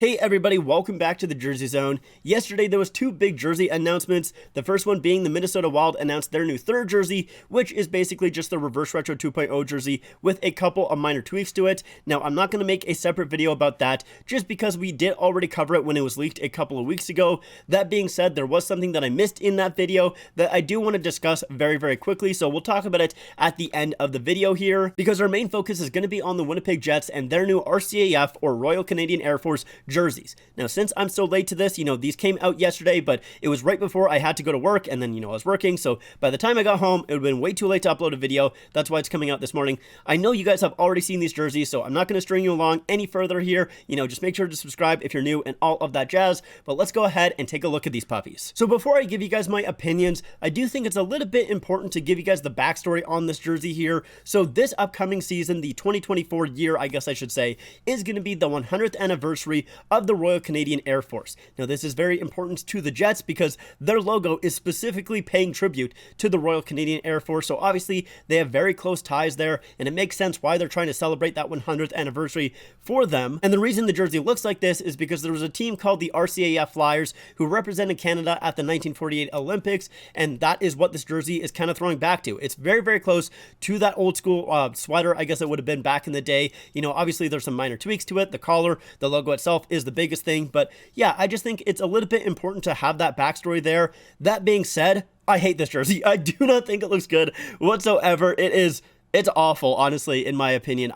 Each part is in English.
Hey everybody, welcome back to the Jersey Zone. Yesterday there was two big jersey announcements. The first one being the Minnesota Wild announced their new third jersey, which is basically just the Reverse Retro 2.0 jersey with a couple of minor tweaks to it. Now, I'm not going to make a separate video about that just because we did already cover it when it was leaked a couple of weeks ago. That being said, there was something that I missed in that video that I do want to discuss very quickly, so we'll talk about it at the end of the video here because our main focus is going to be on the Winnipeg Jets and their new RCAF or Royal Canadian Air Force jerseys. Now, since I'm so late to this, these came out yesterday, but it was right before I had to go to work, and then, I was working, so by the time I got home, it would have been way too late to upload a video. That's why it's coming out this morning. I know you guys have already seen these jerseys, so I'm not going to string you along any further here. Just make sure to subscribe if you're new and all of that jazz, but let's go ahead and take a look at these puppies. So before I give you guys my opinions, I do think it's a little bit important to give you guys the backstory on this jersey here. So this upcoming season, the 2024 year, I guess I should say, is going to be the 100th anniversary of the Royal Canadian Air Force. Now, this is very important to the Jets because their logo is specifically paying tribute to the Royal Canadian Air Force, so obviously they have very close ties there, and it makes sense why they're trying to celebrate that 100th anniversary for them. And the reason the jersey looks like this is because there was a team called the RCAF Flyers who represented Canada at the 1948 Olympics, and that is what this jersey is kind of throwing back to. It's very close to that old school sweater, I guess it would have been back in the day. Obviously there's some minor tweaks to it. The collar, the logo itself is the biggest thing, but yeah, I just think it's a little bit important to have that backstory there. That being said, I hate this jersey. I do not think it looks good whatsoever. It's awful, honestly, in my opinion.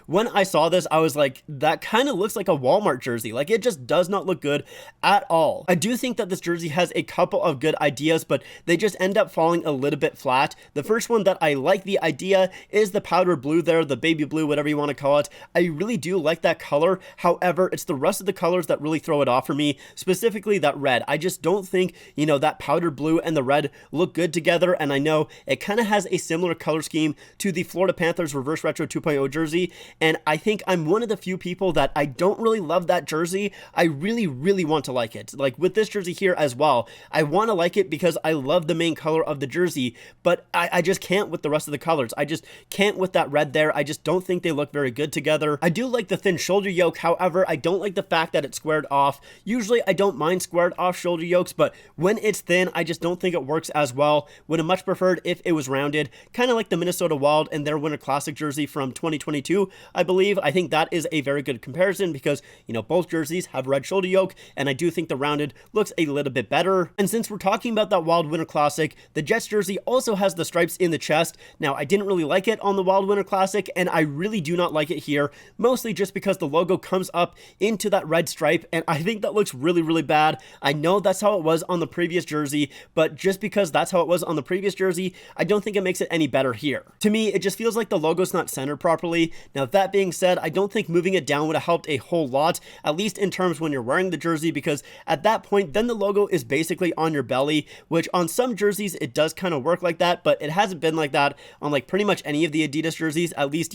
When I saw this, I was like, that kind of looks like a Walmart jersey. Like, it just does not look good at all. I do think that this jersey has a couple of good ideas, but they just end up falling a little bit flat. The first one that I like the idea is the powder blue there, the baby blue, whatever you want to call it. I really do like that color. However, it's the rest of the colors that really throw it off for me, specifically that red. I just don't think, that powder blue and the red look good together, and I know it kind of has a similar color scheme to the Florida Panthers Reverse Retro 2.0 jersey, and I think I'm one of the few people that I don't really love that jersey. I really want to like it. Like with this jersey here as well, I want to like it because I love the main color of the jersey, but I just can't with the rest of the colors. I just can't with that red there. I just don't think they look very good together. I do like the thin shoulder yoke, however, I don't like the fact that it's squared off. Usually I don't mind squared off shoulder yokes, but when it's thin, I just don't think it works as well. Would have much preferred if it was rounded, kind of like the Minnesota Wild and their Winter Classic jersey from 2022, I believe. I think that is a very good comparison because, both jerseys have red shoulder yoke, and I do think the rounded looks a little bit better. And since we're talking about that Wild Winter Classic, the Jets jersey also has the stripes in the chest. Now, I didn't really like it on the Wild Winter Classic, and I really do not like it here, mostly just because the logo comes up into that red stripe, and I think that looks really bad. I know that's how it was on the previous jersey, but just because that's how it was on the previous jersey, I don't think it makes it any better here. To me, it just feels like the logo's not centered properly. Now, that being said, I don't think moving it down would have helped a whole lot, at least in terms when you're wearing the jersey, because at that point, then the logo is basically on your belly, which on some jerseys, it does kind of work like that, but it hasn't been like that on like pretty much any of the Adidas jerseys, at least,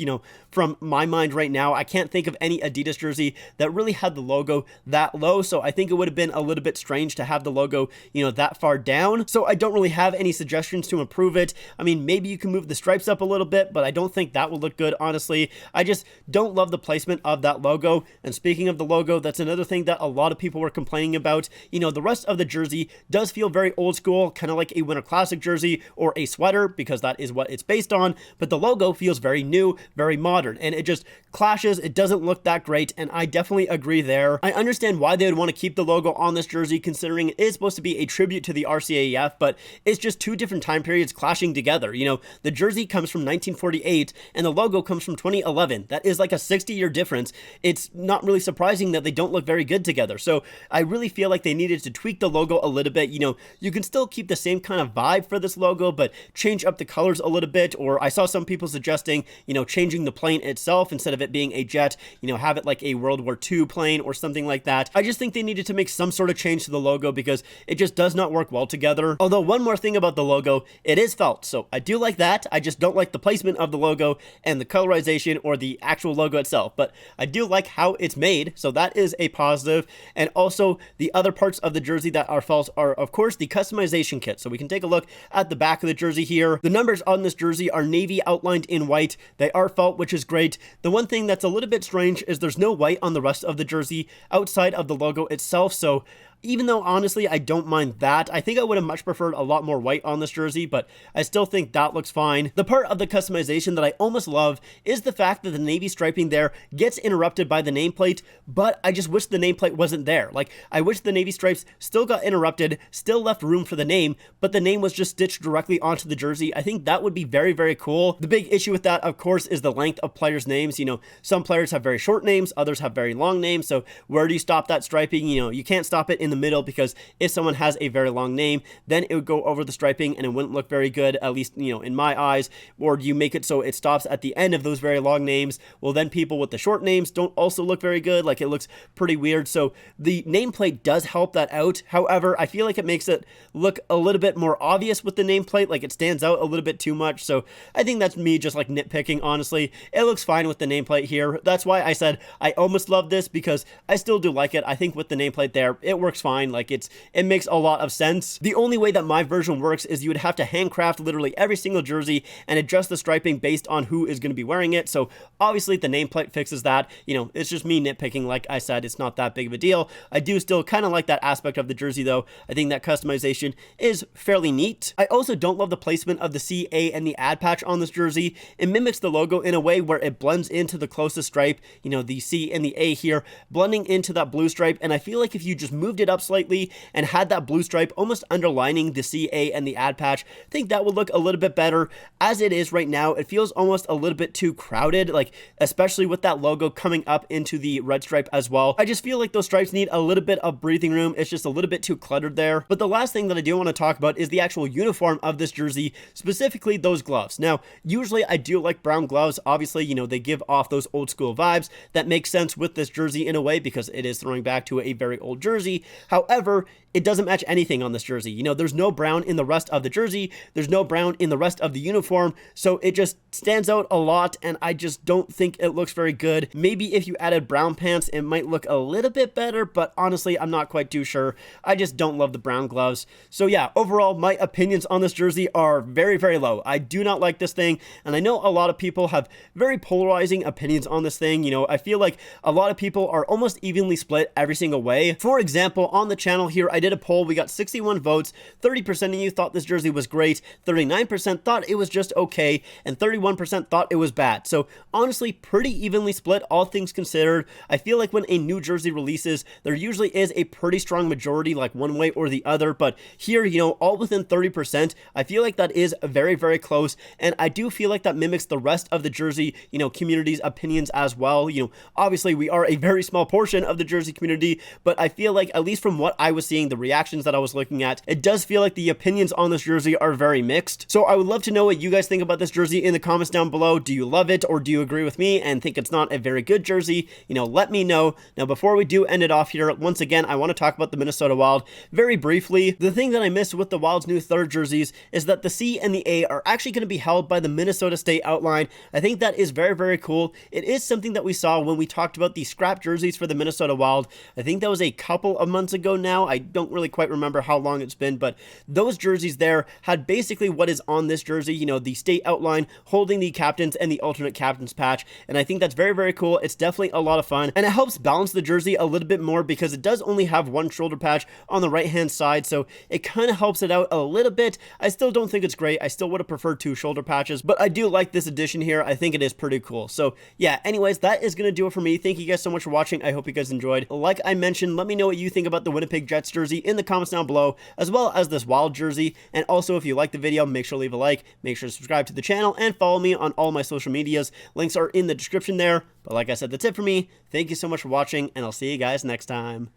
from my mind right now. I can't think of any Adidas jersey that really had the logo that low, so I think it would have been a little bit strange to have the logo, that far down. So I don't really have any suggestions to improve it. I mean, maybe you can move the stripes up a little bit, but I don't think that will look good, honestly. I just don't love the placement of that logo. And speaking of the logo, that's another thing that a lot of people were complaining about. The rest of the jersey does feel very old school, kind of like a Winter Classic jersey or a sweater, because that is what it's based on, but the logo feels very new, very modern, and it just clashes. It doesn't look that great, and I definitely agree there. I understand why they would want to keep the logo on this jersey, considering it is supposed to be a tribute to the RCAF, but it's just two different time periods clashing together. The jersey comes from 1948 and the logo comes from 2011. That is like a 60-year difference. It's not really surprising that they don't look very good together. So I really feel like they needed to tweak the logo a little bit. You can still keep the same kind of vibe for this logo, but change up the colors a little bit. Or I saw some people suggesting, changing the plane itself instead of it being a jet, have it like a World War II plane or something like that. I just think they needed to make some sort of change to the logo because it just does not work well together. Although one more thing about the logo, it is felt, so I do like that. I just don't like the placement placement of the logo and the colorization or the actual logo itself, but I do like how it's made, so that is a positive. And also the other parts of the jersey that are false are of course the customization kit. So we can take a look at the back of the jersey here. The numbers on this jersey are navy outlined in white. They are felt, which is great. The one thing that's a little bit strange is there's no white on the rest of the jersey outside of the logo itself, so even though honestly I don't mind that, I think I would have much preferred a lot more white on this jersey, but I still think that looks fine. The part of the customization that I almost love is the fact that the navy striping there gets interrupted by the nameplate, but I just wish the nameplate wasn't there. Like, I wish the navy stripes still got interrupted, still left room for the name, but the name was just stitched directly onto the jersey. I think that would be very, very cool. The big issue with that, of course, is the length of players' names. You know, some players have very short names, others have very long names, so where do you stop that striping? You know, you can't stop it in the middle, because if someone has a very long name, then it would go over the striping and it wouldn't look very good, at least, you know, in my eyes. Or do you make it so it stops at the end of those very long names? Well, then people with the short names don't also look very good. Like, it looks pretty weird. So the nameplate does help that out. However, I feel like it makes it look a little bit more obvious with the nameplate, like it stands out a little bit too much. So I think that's me just like nitpicking, honestly. It looks fine with the nameplate here. That's why I said I almost love this, because I still do like it. I think with the nameplate there, it works fine. Like, it makes a lot of sense. The only way that my version works is you would have to handcraft literally every single jersey and adjust the striping based on who is going to be wearing it. So obviously the nameplate fixes that. You know, it's just me nitpicking. Like I said, it's not that big of a deal. I do still kind of like that aspect of the jersey though. I think that customization is fairly neat. I also don't love the placement of the C, A, and the ad patch on this jersey. It mimics the logo in a way where it blends into the closest stripe, you know, the C and the A here, blending into that blue stripe. And I feel like if you just moved it up slightly and had that blue stripe almost underlining the CA and the ad patch, I think that would look a little bit better. As it is right now, it feels almost a little bit too crowded, like especially with that logo coming up into the red stripe as well. I just feel like those stripes need a little bit of breathing room. It's just a little bit too cluttered there. But the last thing that I do want to talk about is the actual uniform of this jersey, specifically those gloves. Now, usually I do like brown gloves. Obviously, you know, they give off those old school vibes. That makes sense with this jersey in a way, because it is throwing back to a very old jersey. However, it doesn't match anything on this jersey. You know, there's no brown in the rest of the jersey. There's no brown in the rest of the uniform. So it just stands out a lot, and I just don't think it looks very good. Maybe if you added brown pants, it might look a little bit better, but honestly, I'm not quite too sure. I just don't love the brown gloves. So yeah, overall, my opinions on this jersey are very, very low. I do not like this thing, and I know a lot of people have very polarizing opinions on this thing. You know, I feel like a lot of people are almost evenly split every single way. For example, on the channel here, I did a poll. We got 61 votes. 30% of you thought this jersey was great, 39% thought it was just okay, and 31% thought it was bad. So honestly, pretty evenly split, all things considered. I feel like when a new jersey releases, there usually is a pretty strong majority, like one way or the other, but here, you know, all within 30%, I feel like that is very, very close, and I do feel like that mimics the rest of the jersey, you know, community's opinions as well. You know, obviously we are a very small portion of the jersey community, but I feel like, at least from what I was seeing, the reactions that I was looking at, it does feel like the opinions on this jersey are very mixed. So I would love to know what you guys think about this jersey in the comments down below. Do you love it, or do you agree with me and think it's not a very good jersey? You know, let me know. Now, before we do end it off here, once again, I want to talk about the Minnesota Wild very briefly. The thing that I missed with the Wild's new third jerseys is that the C and the A are actually going to be held by the Minnesota State outline. I think that is very, very cool. It is something that we saw when we talked about the scrap jerseys for the Minnesota Wild. I think that was a couple of months ago now. I don't really quite remember how long it's been, but those jerseys there had basically what is on this jersey, you know, the state outline holding the captains and the alternate captains patch, and I think that's very, very cool. It's definitely a lot of fun, and it helps balance the jersey a little bit more because it does only have one shoulder patch on the right hand side, so it kind of helps it out a little bit. I still don't think it's great. I still would have preferred two shoulder patches, but I do like this addition here. I think it is pretty cool. So yeah, anyways, that is going to do it for me. Thank you guys so much for watching. I hope you guys enjoyed. Like I mentioned, let me know what you think about the Winnipeg Jets jersey in the comments down below, as well as this Wild jersey. And also, if you like the video, make sure to leave a like, make sure to subscribe to the channel, and follow me on all my social medias. Links are in the description there. But like I said, that's it for me. Thank you so much for watching, and I'll see you guys next time.